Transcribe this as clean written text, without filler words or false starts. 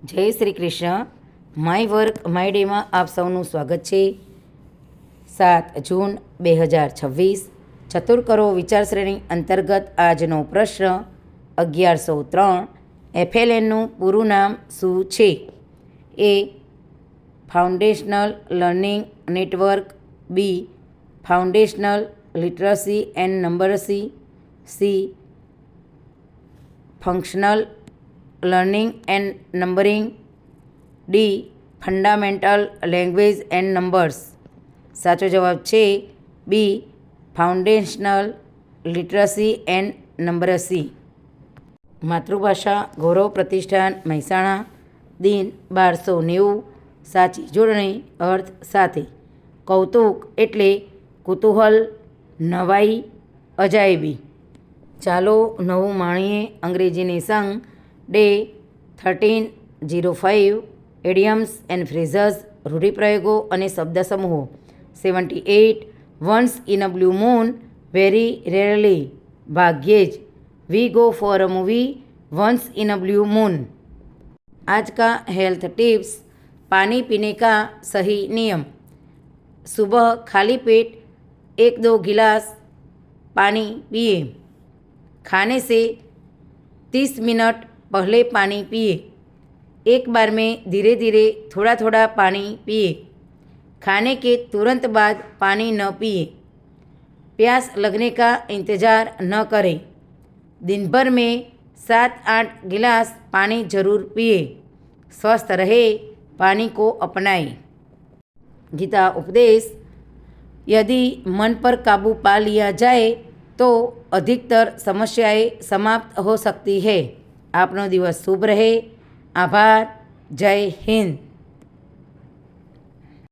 જય Shri Krishna. My work my ડેમાં આપ સૌનું સ્વાગત છે. 7 જૂન 2026 ચતુર વિચાર શ્રેણી અંતર્ગત આજનો પ્રશ્ન 1103. FLNનું પૂરું નામ શું છે? A. Foundational learning network. B. Foundational literacy and numeracy. C. Functional learning and numbering. D. Fundamental language and numbers. સાચો જવાબ છે B. Foundational literacy and numeracy. માતૃભાષા ગૌરવ પ્રતિષ્ઠાન મહેસાણા. દિન 1290. સાચી જોડણી અર્થ સાથે. કૌતુક એટલે કુતૂહલ, નવાઈ, અજાયબી. ચાલો નવું માણીએ અંગ્રેજીની સંગ. ડે 1305. એડિયમ્સ એન્ડ ફ્રેઝસ રૂઢિપ્રયોગો અને શબ્દ સમૂહો. 78. Once in a blue moon, very rarely ભાગ્યે જ. We go for a movie once in a blue moon. आज का हेल्थ टिप्स. पानी पीने का सही नियम. सुबह खाली पेट 1-2 गिलास पानी पिए. खाने से 30 मिनट पहले पानी पिए. एक बार में धीरे धीरे थोड़ा थोड़ा पानी पिए. खाने के तुरंत बाद पानी न पिए. प्यास लगने का इंतज़ार न करें. दिन भर में 7-8 गिलास पानी जरूर पिए. स्वस्थ रहे, पानी को अपनाएं. गीता उपदेश. यदि मन पर काबू पा लिया जाए तो अधिकतर समस्याएं समाप्त हो सकती है. आपनो दिवस शुभ रहे. आभार. जय हिंद.